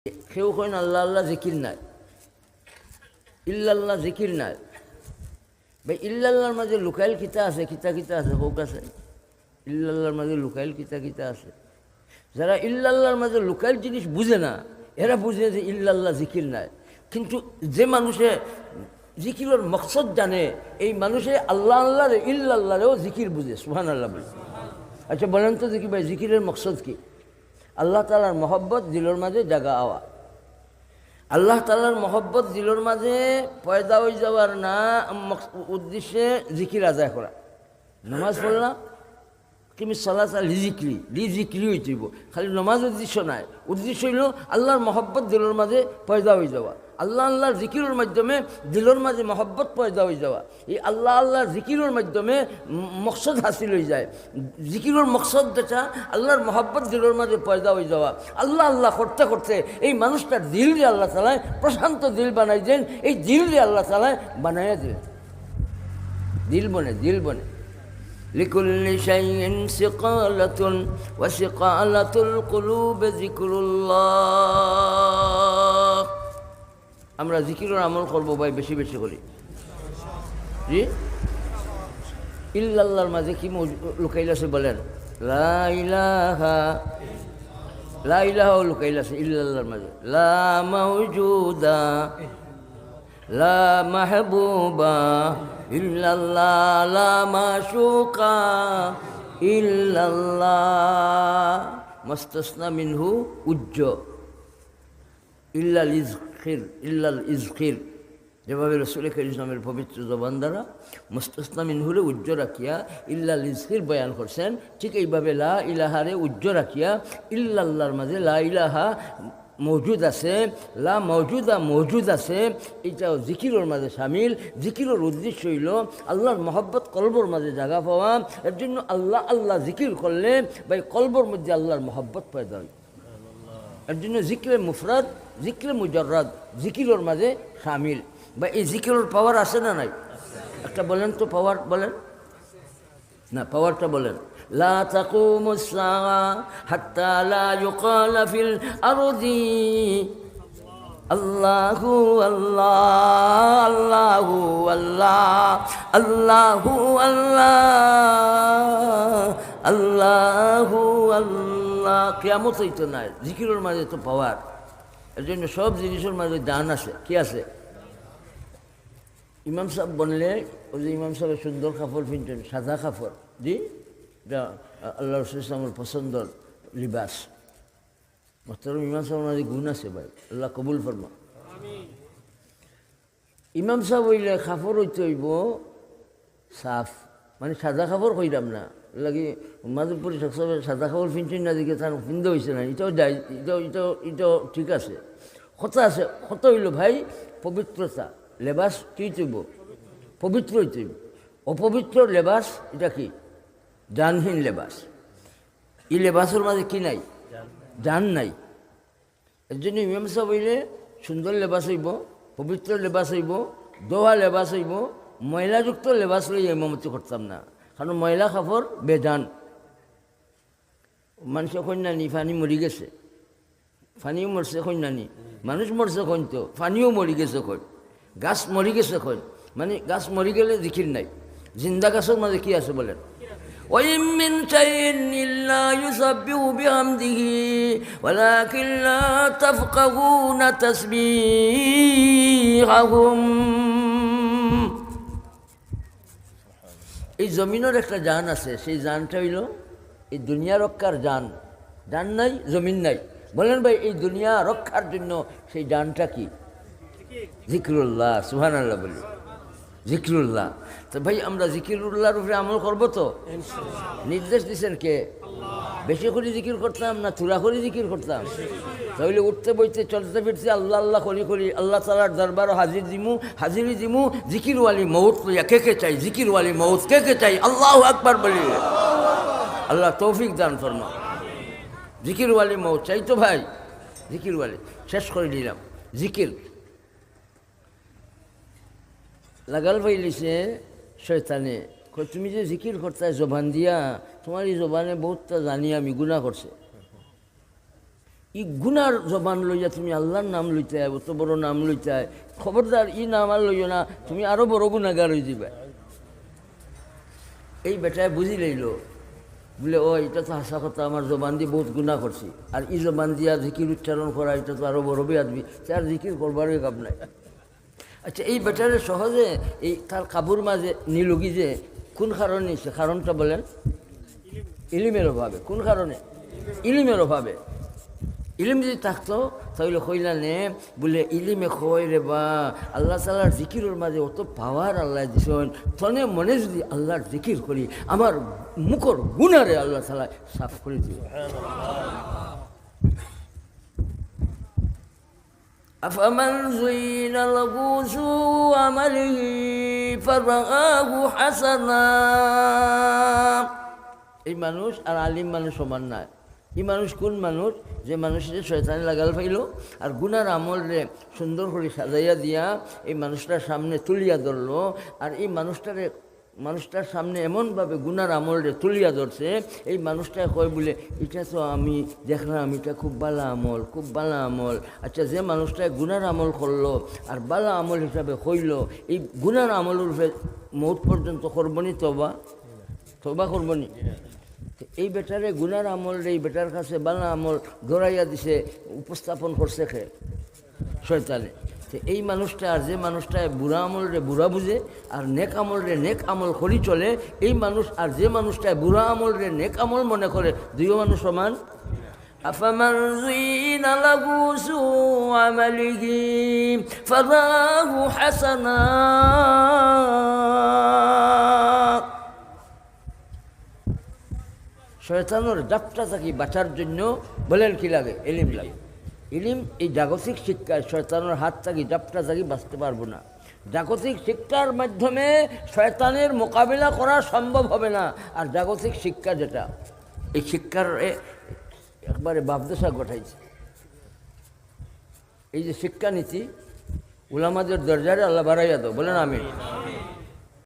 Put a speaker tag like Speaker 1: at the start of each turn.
Speaker 1: কেউ কইন আল্লাহ আল্লাহ জিকির নাই, ইল্লাল্লাহ জিকির নাই। ভাই ইল্লাল্লাহর মাঝে লুকাইল কিতা আছে, কিতা কিতা আছে হোক আছে। ইল্লাল্লাহর মাঝে লুকাইল কিতা কিতা আছে। যারা ইল্লাল্লাহর মাঝে লুকাইল জিনিস বুঝে না, এরা বুঝে যে ইল্লাল্লাহ জিকির নাই। কিন্তু যে মানুষে জিকিরের মকসদ জানে, এই মানুষে আল্লাহ আল্লাহরে ইল্লাল্লাহরেও জিকির বুঝে। সুবহানাল্লাহ বলে। আচ্ছা বলেন তো দেখি ভাই, জিকিরের মকসদ কি? আল্লাহ তাআলার মহব্বত দিলের মাঝে জাগা আওয়া। আল্লাহ তাআলার মহব্বত দিলের মাঝে পয়দা হয়ে যাওয়ার না উদ্দেশ্যে জিকির আদায় করা। নামাজ পড়লাম, তুমি সালাত লিজিকরি হইতেইব, খালি নমাজ উদ্দেশ্য নাই। উদ্দেশ্য হইল আল্লাহর মহব্বত দিলের মাঝে পয়দা হয়ে যাওয়া। আল্লাহ আল্লাহর জিকিরের মাধ্যমে দিলের মাঝে মহব্বত পয়দা হয়ে যাওয়া। এই আল্লাহ আল্লাহর জিকিরের মাধ্যমে মকসদ হাসিল হয়ে যায়। জিকিরের মকসদ যেটা আল্লাহর মহব্বত দিলের মাঝে পয়দা হয়ে যাওয়া। আল্লাহ আল্লাহ করতে করতে এই মানুষটার দিল দিয়ে আল্লাহ তাআলা প্রশান্ত দিল বানাই দেন। এই দিল দিয়ে আল্লাহ তাআলা বানাইয়া দিলেন, দিল বনে। لكل شيء سقالة وسقالة القلوب ذكر الله। আমরা জিকিরের আমল করবো ভাই, বেশি বেশি করি। জি ইল্লাল্লাহর মাঝে কি লুকাইল আছে বলেন? লা ইলাহা লুকাইল আছে ইল্লাল্লাহর মাঝে। লা মাওজুদা লা মাহবুবা ইল্লাল্লাহ, লা মাশুকা ইল্লাল্লাহ, মুস্তাসনা মিনহু উজ্জ ইল্লাল ইজখির। যেভাবে রাসূল কারীম ইসলামের পবিত্র জবান দ্বারা মুস্তাসনা মিনহুরে উজ্জ রাখিয়া ইল্লাল ইজখির বয়ান করছেন, ঠিক এইভাবে লা ইলাহারে উজ্জ রাখিয়া ইল্লাল্লাহর মাঝে লা ইলাহা মৌজুদ আছে, লা মৌজুদা মৌজুদ আছে। এটাও জিকিরের মাঝে সামিল। জিকিরের উদ্দেশ্য হইল আল্লাহর মহব্বত কলবর মাঝে জায়গা পাওয়া। এর জন্য আল্লাহ আল্লাহ জিকির করলে ভাই কলবর মধ্যে আল্লাহর মহব্বত পয়দা হয়। এর জন্য জিক্রে মুফরাদ, জিক্রে মুজাররাদ জিকিরের মাঝে সামিল। বা এই জিকিরের পাওয়ার আছে না নাই? একটা বলেন তো, পাওয়ার বলেন না, পাওয়ারটা বলেন। لا تقوم الساعة حتى لا يقال في الأرض الله الله الله الله الله الله الله কিয়ামত হইতো না। জিকিরের মাঝে তো পাওয়ার। এর জন্য সব জিনিসের মাঝে জান আছে। কি আছে? ইমাম সাহেব বললে, ওই যে ইমাম সাহেব সুন্দর কাপড় পিনতেন, সাদা কাপড়, জি এটা আল্লাহ রাসূল ইসলামের পছন্দর লিবাস। মোহতারাম ইমাম সাহেব মাঝে গুণ আছে ভাই, আল্লাহ কবুল ফরমা। ইমাম সাহেব হইলে কাপড় হইতে হইব সাফ, মানে সাদা কাপড় কইরাম না লাগে মাদুরপুরি সাহেব সাদা কাপড় পিনছেন না, দিকে তার পিনতে হয়েছে না, এটাও যাই, এটাও ঠিক আছে। কথা আছে, কত হইল ভাই পবিত্রতা। লেবাস কি হইব? পবিত্র হইতে হইব। অপবিত্র লেবাস এটা কি? জানহীন লেবাস। এই লেবাসের মাঝে কি নাই? জান নাই। এর জন্য ইমাম সাহেব হইলে সুন্দর লেবাস হইব, পবিত্র লেবাস হইব, দোয়া লেবাস হইব। ময়লাযুক্ত লেবাস লই ইমামতি করতাম না, কারণ ময়লা কাপড় বেজান। মানুষ কন্যানি ফানি মরি গেছে, ফানিও মরছে কন্যানি, মানুষ মরছে কইন তো ফানিও মরি গেছে কই, গাছ মরি গেছে কই, মানে গাছ মরি গেলে জিকির নাই। জিন্দা গাছের মাঝে কি আছে বলেন? وَإِن مِّن شَيْءٍ إِلَّا يُسَبِّحُ بِحَمْدِهِ وَلَكِن لَّا تَفْقَهُونَ تَسْبِيحَهُمْ। এই জমিনের একটা জান আছে, সেই জানটা হইল এই দুনিয়া রক্ষার জান। জান নাই, জমিন নাই। বলেন ভাই এই দুনিয়া রক্ষার জন্য সেই জানটা কি? জিকিরুল্লাহ। সুবহানাল্লাহ বলি, জিকিরুল্লাহ। তো ভাই আমরা জিকিরুল্লাহর উপরে আমল করবো তো? নির্দেশ দিচ্ছেন কে? বেশি করে জিকির করতাম না থুরা করে জিকির করতাম? তাহলে উঠতে বইতে চলতে ফিরতে আল্লাহ আল্লাহ করি আল্লাহ তাআলার দরবারও হাজিরি দিমু। জিকিরওয়ালি মৌত লইয়া কে কে চাই? জিকিরওয়ালি মৌত কে কে চাই? আল্লাহু আকবার বলি। আল্লাহ তৌফিক দান ফরমা। জিকিরওয়ালি মৌত চাই তো ভাই। জিকিরওয়ালি শেষ করে দিলাম। জিকির লাগাল পাইলিছে শয়তানে, তুমি যে জিকির করতে জবান দিয়া, তোমার এই জবানে বহুতটা জানি আমি গুনাহ করছে। ই গুনার জবান লইয়া তুমি আল্লাহর নাম লইতে হয়, অত বড় নাম লইতে হয়, খবরদার ই নাম আর লইও না, তুমি আরও বড় গুণাগার হয়ে যাবে। এই বেটায় বুঝি লইল, বলে ও এটা তো হাসা কথা, আমার জবান দিয়ে বহুত গুণা করছি, আর ই জবান দিয়া জিকির উচ্চারণ করা এটা তো আরও বড় বেয়াদবি, তার জিকির করবারই কাম নাই। আচ্ছা, এই বেটারে সহজে এই তার কাবুর মাঝে নিলুগি যে কোন কারণে, সে কারণটা বলেন? ইলিমের অভাবে। কোন কারণে? ইলিমের অভাবে। ইলিম যদি থাকতো তাহলে কইলা নে বলে ইলিমে কয় রে বা আল্লাহ তাআলার জিকিরের মাঝে অত পাওয়ার আল্লাহ দিছেন, তনে মনে যদি আল্লাহর জিকির করি আমার মুখর গুনারে আল্লাহ তাআলা সাফ করে দিবে। আফামান যুইনা লাহু সুউ আমালিহি ফারাআহু হাসানা। এই মানুষ আর আলিম মানুষ সমান না। এই মানুষ কোন মানুষ? যে মানুষের শয়তানে লাগাল পাইল আর গুনার আমল রে সুন্দর করে সাজাইয়া দিয়া এই মানুষটার সামনে তুলিয়া ধরলো, আর এই মানুষটার সামনে এমনভাবে গুনার আমল রে তুলিয়া ধরছে, এই মানুষটা কয় বলে এটা তো আমি দেখলাম এটা খুব বালা আমল, খুব বালা আমল। আচ্ছা, যে মানুষটায় গুনার আমল করলো আর বালা আমল হিসাবে কইল, এই গুনার আমলের উপরে মৌত পর্যন্ত করবনি, তবা করবনি। এই বেটারে গুনার আমল রে এই বেটার কাছে বালা আমল ধরাইয়া দিছে, উপস্থাপন করছে খে শয়তানে। তো এই মানুষটা আর যে মানুষটায় বুড়া আমল রে বুড়া বুঝে আর নেক আমল রে নেক আমল করি চলে, এই মানুষ আর যে মানুষটায় বুড়া আমল রে নেক আমল মনে করে, দুইও মানুষ সমান। আফামান যুইনা লাহু সুউ আমালিহি ফারাআহু হাসানা। শয়তানের ডাপটা থাকি বাঁচার জন্য বলেন কি লাগে? ইলিম লাগে। ইলিম এই জাগতিক শিক্ষায় শয়তানের হাত থাকি ডাপটা থাকি বাঁচতে পারবো না। জাগতিক শিক্ষার মাধ্যমে শয়তানের মোকাবিলা করা সম্ভব হবে না। আর জাগতিক শিক্ষা যেটা, এই শিক্ষার একবারে বাপদশা ঘটাইছে। এই যে শিক্ষানীতি উলামাদের দরজারে আল্লাহ বাড়াইয়া দাও, বলেন আমিন।